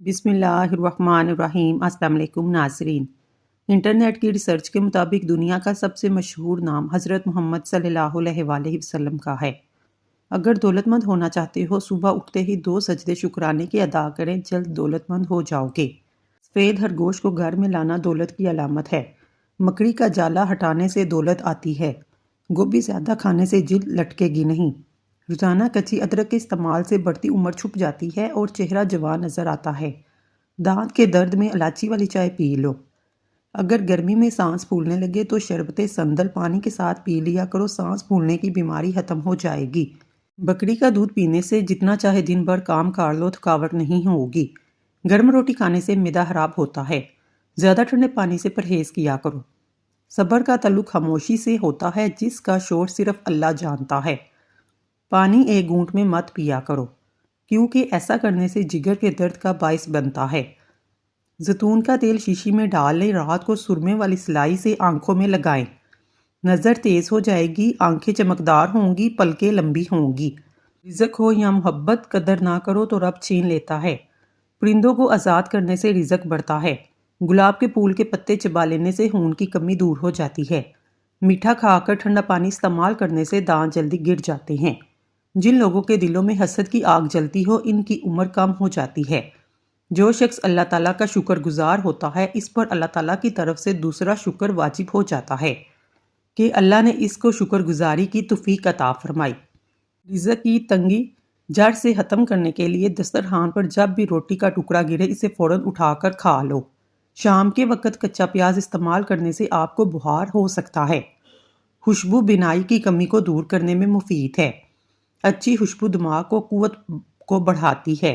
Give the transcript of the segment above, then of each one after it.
بسم اللہ الرحمن الرحیم۔ السلام علیکم ناظرین۔ انٹرنیٹ کی ریسرچ کے مطابق دنیا کا سب سے مشہور نام حضرت محمد صلی اللہ علیہ وآلہ وسلم کا ہے۔ اگر دولت مند ہونا چاہتے ہو، صبح اٹھتے ہی 2 سجدے شکرانے کے ادا کریں، جلد دولت مند ہو جاؤ گے۔ سفید خرگوش کو گھر میں لانا دولت کی علامت ہے۔ مکڑی کا جالا ہٹانے سے دولت آتی ہے۔ گوبھی زیادہ کھانے سے جلد لٹکے گی نہیں۔ روزانہ کچی ادرک کے استعمال سے بڑھتی عمر چھپ جاتی ہے اور چہرہ جوان نظر آتا ہے۔ دانت کے درد میں الائچی والی چائے پی لو۔ اگر گرمی میں سانس پھولنے لگے تو شربت سندل پانی کے ساتھ پی لیا کرو، سانس پھولنے کی بیماری ختم ہو جائے گی۔ بکری کا دودھ پینے سے جتنا چاہے دن بھر کام کر لو، تھکاوٹ نہیں ہوگی۔ گرم روٹی کھانے سے معدہ خراب ہوتا ہے۔ زیادہ ٹھنڈے پانی سے پرہیز کیا کرو۔ صبر کا تعلق خاموشی سے ہوتا ہے، جس کا شور صرف اللہ جانتا ہے۔ پانی ایک گھونٹ میں مت پیا کرو، کیونکہ ایسا کرنے سے جگر کے درد کا باعث بنتا ہے۔ زیتون کا تیل شیشی میں ڈال لیں، رات کو سرمے والی سلائی سے آنکھوں میں لگائیں۔ نظر تیز ہو جائے گی، آنکھیں چمکدار ہوں گی، پلکیں لمبی ہوں گی۔ رزق ہو یا محبت، قدر نہ کرو تو رب چھین لیتا ہے۔ پرندوں کو آزاد کرنے سے رزق بڑھتا ہے۔ گلاب کے پھول کے پتے چبا لینے سے خون کی کمی دور ہو جاتی ہے۔ میٹھا کھا کر ٹھنڈا پانی استعمال کرنے سے دانت جلدی گر جاتے ہیں۔ جن لوگوں کے دلوں میں حسد کی آگ جلتی ہو، ان کی عمر کم ہو جاتی ہے۔ جو شخص اللہ تعالیٰ کا شکر گزار ہوتا ہے، اس پر اللہ تعالیٰ کی طرف سے دوسرا شکر واجب ہو جاتا ہے کہ اللہ نے اس کو شکر گزاری کی توفیق عطا فرمائی۔ رزق کی تنگی جڑ سے ختم کرنے کے لیے دسترخوان پر جب بھی روٹی کا ٹکڑا گرے، اسے فوراً اٹھا کر کھا لو۔ شام کے وقت کچا پیاز استعمال کرنے سے آپ کو بخار ہو سکتا ہے۔ خوشبو بینائی کی کمی کو دور کرنے میں مفید ہے۔ اچھی خوشبو دماغ کو قوت کو بڑھاتی ہے۔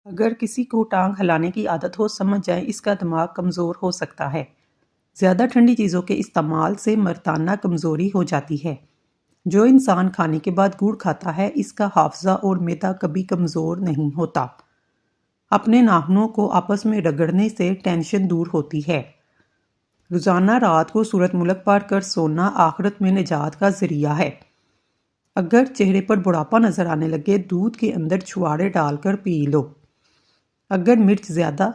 اگر کسی کو ٹانگ ہلانے کی عادت ہو، سمجھ جائیں اس کا دماغ کمزور ہو سکتا ہے۔ زیادہ ٹھنڈی چیزوں کے استعمال سے مردانہ کمزوری ہو جاتی ہے۔ جو انسان کھانے کے بعد گڑ کھاتا ہے، اس کا حافظہ اور معدہ کبھی کمزور نہیں ہوتا۔ اپنے ناخنوں کو آپس میں رگڑنے سے ٹینشن دور ہوتی ہے۔ روزانہ رات کو سورۃ ملک پڑھ کر سونا آخرت میں نجات کا ذریعہ ہے۔ اگر چہرے پر بڑھاپا نظر آنے لگے، دودھ کے اندر چھوارے ڈال کر پی لو۔ اگر مرچ زیادہ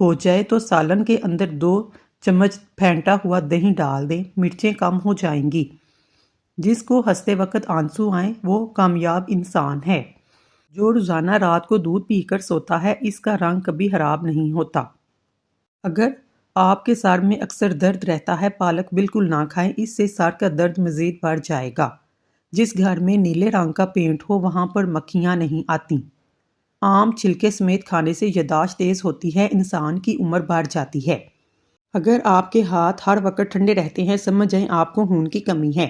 ہو جائے تو سالن کے اندر 2 چمچ پھینٹا ہوا دہی ڈال دیں، مرچیں کم ہو جائیں گی۔ جس کو ہنستے وقت آنسو آئیں، وہ کامیاب انسان ہے۔ جو روزانہ رات کو دودھ پی کر سوتا ہے، اس کا رنگ کبھی خراب نہیں ہوتا۔ اگر آپ کے سر میں اکثر درد رہتا ہے، پالک بالکل نہ کھائیں، اس سے سر کا درد مزید بڑھ جائے گا۔ جس گھر میں نیلے رنگ کا پینٹ ہو، وہاں پر مکھیاں نہیں آتی۔ آم چھلکے سمیت کھانے سے یادداشت تیز ہوتی ہے، انسان کی عمر بڑھ جاتی ہے۔ اگر آپ کے ہاتھ ہر وقت ٹھنڈے رہتے ہیں، سمجھ جائیں آپ کو خون کی کمی ہے۔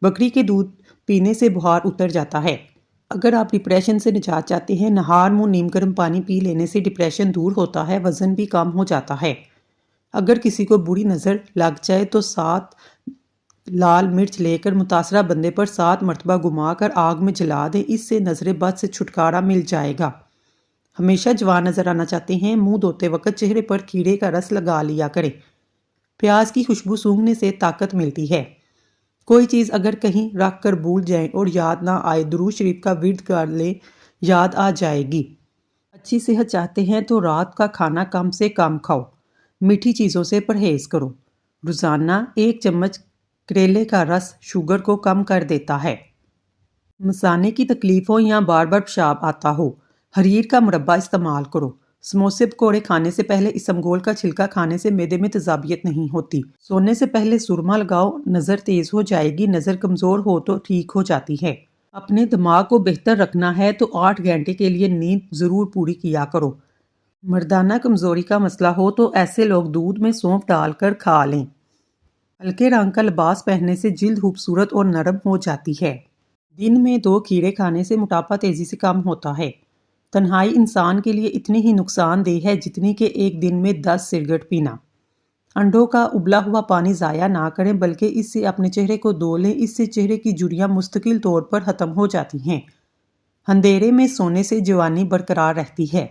بکری کے دودھ پینے سے بخار اتر جاتا ہے۔ اگر آپ ڈپریشن سے نجات چاہتے ہیں، نہار منہ نیم گرم پانی پی لینے سے ڈپریشن دور ہوتا ہے، وزن بھی کم ہو جاتا ہے۔ اگر کسی کو بری نظر لگ جائے تو 7 لال مرچ لے کر متاثرہ بندے پر 7 مرتبہ گھما کر آگ میں جلا دیں، اس سے نظر بد سے چھٹکارا مل جائے گا۔ ہمیشہ جوان نظر آنا چاہتے ہیں، منہ دھوتے وقت چہرے پر کھیرے کا رس لگا لیا کریں۔ پیاز کی خوشبو سونگھنے سے طاقت ملتی ہے۔ کوئی چیز اگر کہیں رکھ کر بھول جائیں اور یاد نہ آئے، درود شریف کا ورد کر لیں، یاد آ جائے گی۔ اچھی صحت چاہتے ہیں تو رات کا کھانا کم سے کم کھاؤ۔ میٹھی چیزوں سے پرہیز کرو۔ روزانہ 1 چمچ کریلے کا رس شوگر کو کم کر دیتا ہے۔ مثانے کی تکلیف ہو یا بار بار پیشاب آتا ہو، حریر کا مربع استعمال کرو۔ سموسے پکوڑے کھانے سے پہلے اسمگول کا چھلکا کھانے سے معدے میں تیزابیت نہیں ہوتی۔ سونے سے پہلے سرما لگاؤ، نظر تیز ہو جائے گی۔ نظر کمزور ہو تو ٹھیک ہو جاتی ہے۔ اپنے دماغ کو بہتر رکھنا ہے تو 8 گھنٹے کے لیے نیند ضرور پوری کیا کرو۔ مردانہ کمزوری کا مسئلہ ہو تو ایسے لوگ دودھ میں سونف ڈال کر کھا لیں۔ ہلکے رنگ کا لباس پہننے سے جلد خوبصورت اور نرم ہو جاتی ہے۔ دن میں 2 کھیرے کھانے سے موٹاپا تیزی سے کم ہوتا ہے۔ تنہائی انسان کے لیے اتنی ہی نقصان دہ ہے جتنی کہ ایک دن میں 10 سگریٹ پینا۔ انڈوں کا ابلا ہوا پانی ضائع نہ کریں، بلکہ اس سے اپنے چہرے کو دھو لیں، اس سے چہرے کی جھریاں مستقل طور پر ختم ہو جاتی ہیں۔ اندھیرے میں سونے سے جوانی برقرار رہتی ہے۔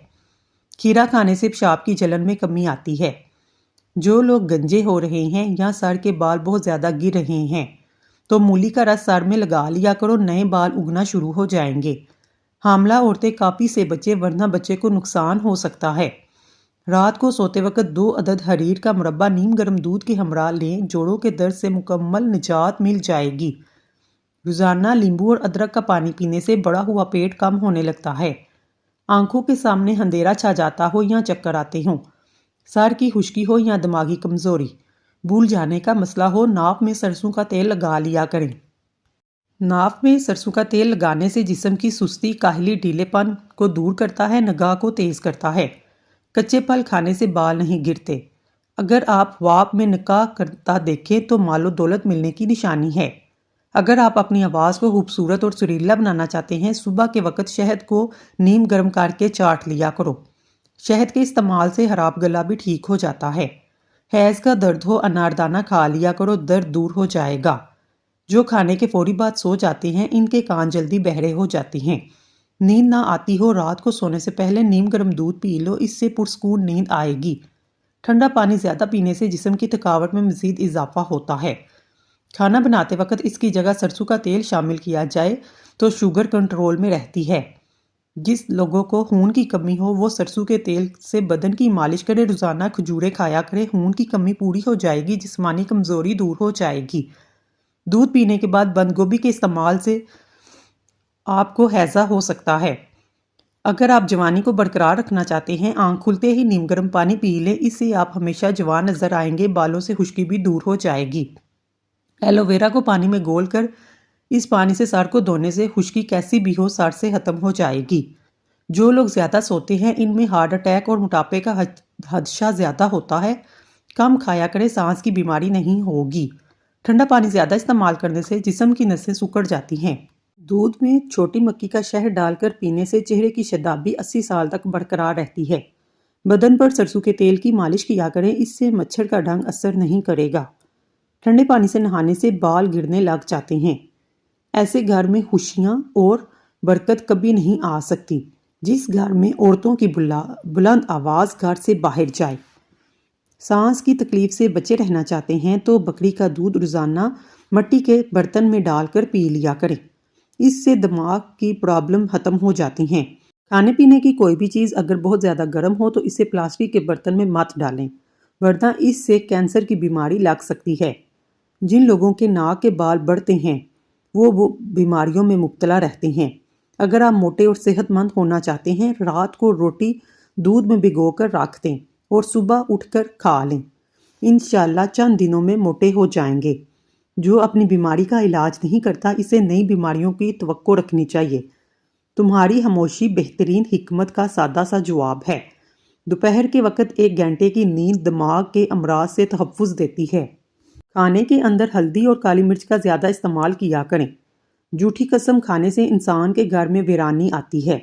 کھیرا کھانے سے پیشاب کی جلن میں کمی آتی ہے۔ جو لوگ گنجے ہو رہے ہیں یا سر کے بال بہت زیادہ گر رہے ہیں تو مولی کا رس سر میں لگا لیا کرو، نئے بال اگنا شروع ہو جائیں گے۔ حاملہ عورتیں کاپی سے بچیں ورنہ بچے کو نقصان ہو سکتا ہے۔ رات کو سوتے وقت 2 عدد حریر کا مربع نیم گرم دودھ کے ہمراہ لیں، جوڑوں کے درد سے مکمل نجات مل جائے گی۔ روزانہ لیمبو اور ادرک کا پانی پینے سے بڑا ہوا پیٹ کم ہونے لگتا ہے۔ آنکھوں کے سامنے اندھیرا چھا جاتا ہو یا چکر آتے ہوں، سر کی خشکی ہو یا دماغی کمزوری، بھول جانے کا مسئلہ ہو، ناف میں سرسوں کا تیل لگا لیا کریں۔ ناف میں سرسوں کا تیل لگانے سے جسم کی سستی، کاہلی، ڈھیلے پن کو دور کرتا ہے، نگاہ کو تیز کرتا ہے۔ کچے پھل کھانے سے بال نہیں گرتے۔ اگر آپ خواب میں نکاح کرتا دیکھیں تو مال و دولت ملنے کی نشانی ہے۔ اگر آپ اپنی آواز کو خوبصورت اور سریلا بنانا چاہتے ہیں، صبح کے وقت شہد کو نیم گرم کر کے چاٹ لیا کرو۔ شہد کے استعمال سے خراب گلا بھی ٹھیک ہو جاتا ہے۔ حیض کا درد ہو، اناردانہ کھا لیا کرو، درد دور ہو جائے گا۔ جو کھانے کے فوری بعد سو جاتے ہیں، ان کے کان جلدی بہرے ہو جاتے ہیں۔ نیند نہ آتی ہو، رات کو سونے سے پہلے نیم گرم دودھ پی لو، اس سے پرسکون نیند آئے گی۔ ٹھنڈا پانی زیادہ پینے سے جسم کی تھکاوٹ میں مزید اضافہ ہوتا ہے۔ کھانا بناتے وقت اس کی جگہ سرسوں کا تیل شامل کیا جائے تو شوگر کنٹرول میں رہتی ہے۔ جس لوگوں کو خون کی کمی ہو وہ سرسوں کے تیل سے بدن کی مالش کرے، روزانہ کھجوریں کھایا کرے، خون کی کمی پوری ہو جائے گی، جسمانی کمزوری دور ہو جائے گی۔ دودھ پینے کے بعد بند گوبھی کے استعمال سے آپ کو ہیضہ ہو سکتا ہے۔ اگر آپ جوانی کو برقرار رکھنا چاہتے ہیں، آنکھ کھلتے ہی نیم گرم پانی پی لیں، اس سے آپ ہمیشہ جوان نظر آئیں گے، بالوں سے خشکی بھی دور ہو جائے گی۔ ایلو ویرا کو پانی میں گول کر اس پانی سے سر کو دھونے سے خشکی کیسی بھی ہو سر سے ختم ہو جائے گی۔ جو لوگ زیادہ سوتے ہیں ان میں ہارٹ اٹیک اور موٹاپے کا خدشہ زیادہ ہوتا ہے۔ کم کھایا کرے، سانس کی بیماری نہیں ہوگی۔ ٹھنڈا پانی زیادہ استعمال کرنے سے جسم کی نسیں سکڑ جاتی ہیں۔ دودھ میں چھوٹی مکی کا شہد ڈال کر پینے سے چہرے کی شادابی 80 سال تک برقرار رہتی ہے۔ بدن پر سرسوں کے تیل کی مالش کیا کریں، اس سے مچھر کا ڈنگ اثر نہیں کرے گا۔ ٹھنڈے پانی سے نہانے سے بال گرنے لگ جاتے ہیں۔ ایسے گھر میں خوشیاں اور برکت کبھی نہیں آ سکتی جس گھر میں عورتوں کی بلند آواز گھر سے باہر جائے۔ سانس کی تکلیف سے بچے رہنا چاہتے ہیں تو بکری کا دودھ روزانہ مٹی کے برتن میں ڈال کر پی لیا کریں، اس سے دماغ کی پرابلم ختم ہو جاتی ہیں۔ کھانے پینے کی کوئی بھی چیز اگر بہت زیادہ گرم ہو تو اسے پلاسٹک کے برتن میں مت ڈالیں، ورنہ اس سے کینسر کی بیماری لگ سکتی ہے۔ جن لوگوں کے ناک کے بال بڑھتے ہیں وہ بیماریوں میں مبتلا رہتے ہیں۔ اگر آپ موٹے اور صحت مند ہونا چاہتے ہیں، رات کو روٹی دودھ میں بھگو کر رکھ دیں اور صبح اٹھ کر کھا لیں، انشاءاللہ چند دنوں میں موٹے ہو جائیں گے۔ جو اپنی بیماری کا علاج نہیں کرتا، اسے نئی بیماریوں کی توقع رکھنی چاہیے۔ تمہاری خاموشی بہترین حکمت کا سادہ سا جواب ہے۔ دوپہر کے وقت 1 گھنٹے کی نیند دماغ کے امراض سے تحفظ دیتی ہے۔ کھانے کے اندر ہلدی اور کالی مرچ کا زیادہ استعمال کیا کریں۔ جھوٹی قسم کھانے سے انسان کے گھر میں ویرانی آتی ہے۔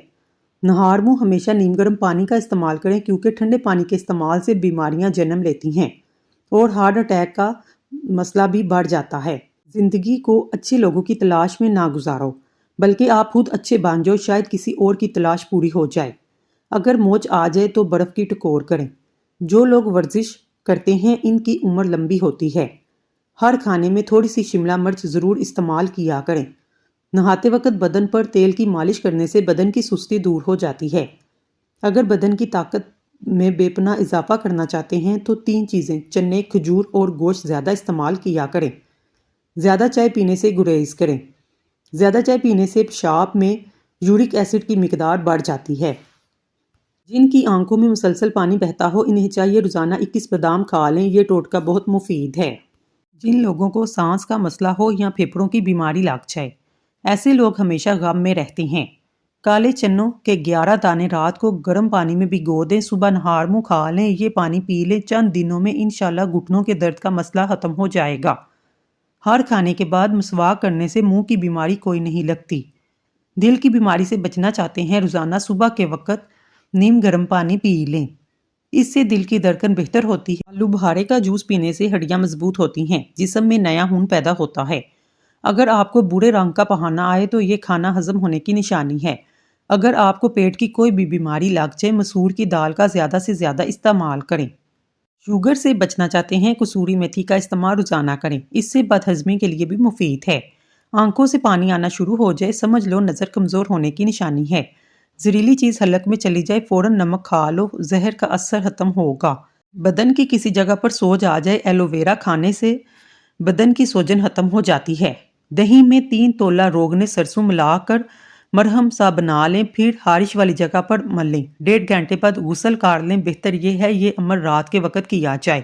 نہار منہ ہمیشہ نیم گرم پانی کا استعمال کریں، کیونکہ ٹھنڈے پانی کے استعمال سے بیماریاں جنم لیتی ہیں اور ہارٹ اٹیک کا مسئلہ بھی بڑھ جاتا ہے۔ زندگی کو اچھے لوگوں کی تلاش میں نہ گزارو، بلکہ آپ خود اچھے بن جاؤ، شاید کسی اور کی تلاش پوری ہو جائے۔ اگر موچ آ جائے تو برف کی ٹکور کریں۔ جو لوگ ورزش کرتے ہیں ان کی عمر لمبی ہوتی ہے۔ ہر کھانے میں تھوڑی سی شملہ مرچ ضرور استعمال کیا کریں۔ نہاتے وقت بدن پر تیل کی مالش کرنے سے بدن کی سستی دور ہو جاتی ہے۔ اگر بدن کی طاقت میں بے پناہ اضافہ کرنا چاہتے ہیں تو 3 چیزیں چنے، کھجور اور گوشت زیادہ استعمال کیا کریں۔ زیادہ چائے پینے سے گریز کریں۔ زیادہ چائے پینے سے پیشاب میں یورک ایسڈ کی مقدار بڑھ جاتی ہے۔ جن کی آنکھوں میں مسلسل پانی بہتا ہو انہیں چاہیے روزانہ 21 بادام کھا لیں، یہ ٹوٹکا بہت مفید ہے۔ جن لوگوں کو سانس کا مسئلہ ہو یا پھیپھڑوں کی بیماری لگ جائے، ایسے لوگ ہمیشہ غم میں رہتے ہیں۔ کالے چنوں کے 11 دانے رات کو گرم پانی میں بھگو دیں، صبح نہار منہ کھا لیں، یہ پانی پی لیں، چند دنوں میں انشاءاللہ گھٹنوں کے درد کا مسئلہ ختم ہو جائے گا۔ ہر کھانے کے بعد مسواک کرنے سے منہ کی بیماری کوئی نہیں لگتی۔ دل کی بیماری سے بچنا چاہتے ہیں، روزانہ صبح کے وقت نیم گرم پانی پی لیں، اس سے دل کی دھڑکن بہتر ہوتی ہے۔ آلو بخارے کا جوس پینے سے ہڈیاں مضبوط ہوتی ہیں، جسم میں نیا خون پیدا ہوتا ہے۔ اگر آپ کو برے رنگ کا پہانا آئے تو یہ کھانا ہضم ہونے کی نشانی ہے۔ اگر آپ کو پیٹ کی کوئی بھی بیماری لگ جائے، مسور کی دال کا زیادہ سے زیادہ استعمال کریں۔ شوگر سے بچنا چاہتے ہیں، کسوری میتھی کا استعمال روزانہ کریں، اس سے بد ہضمی کے لیے بھی مفید ہے۔ آنکھوں سے پانی آنا شروع ہو جائے سمجھ لو نظر کمزور ہونے کی نشانی ہے۔ زہریلی چیز حلق میں چلی جائے فوراً نمک کھا لو، زہر کا اثر ختم ہوگا۔ بدن کی کسی جگہ پر سوج آ جائے ایلو ویرا کھانے سے بدن کی سوجن ختم ہو جاتی ہے۔ دہی میں 3 تولہ روغن سرسوں ملا کر مرہم سا بنا لیں، پھر خارش والی جگہ پر مل لیں، 1.5 گھنٹے بعد غسل کر لیں۔ بہتر یہ ہے یہ عمل رات کے وقت کیا جائے۔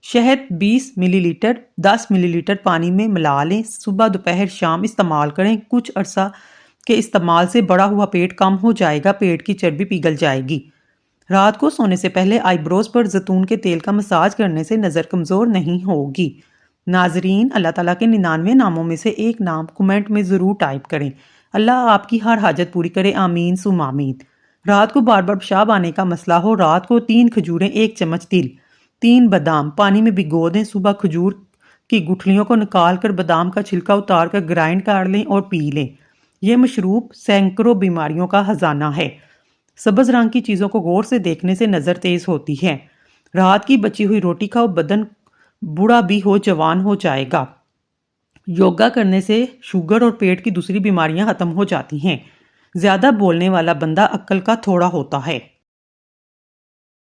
شہد 20 ملی لیٹر 10 ملی لیٹر پانی میں ملا لیں، صبح دوپہر شام استعمال کریں۔ کچھ عرصہ کے استعمال سے بڑا ہوا پیٹ کم ہو جائے گا، پیٹ کی چربی پگھل جائے گی۔ رات کو سونے سے پہلے آئی بروز پر زیتون کے تیل کا مساج کرنے سے نظر کمزور نہیں ہوگی۔ ناظرین، اللہ تعالیٰ کے 99 ناموں میں سے ایک نام کمنٹ میں ضرور ٹائپ کریں۔ اللہ آپ کی ہر حاجت پوری کرے، آمین ثم آمین۔ رات کو بار بار پیشاب آنے کا مسئلہ ہو، رات کو 3 کھجوریں 1 چمچ تل 3 بادام پانی میں بھگو دیں، صبح کھجور کی گٹھلیوں کو نکال کر بادام کا چھلکا اتار کر گرائنڈ کر لیں اور پی لیں۔ یہ مشروب سینکڑوں بیماریوں کا خزانہ ہے۔ سبز رنگ کی چیزوں کو غور سے دیکھنے سے نظر تیز ہوتی ہے۔ رات کی بچی ہوئی روٹی کھاؤ، بدن بوڑھا بھی ہو جوان ہو جائے گا۔ یوگا کرنے سے شوگر اور پیٹ کی دوسری بیماریاں ختم ہو جاتی ہیں۔ زیادہ بولنے والا بندہ عقل کا تھوڑا ہوتا ہے۔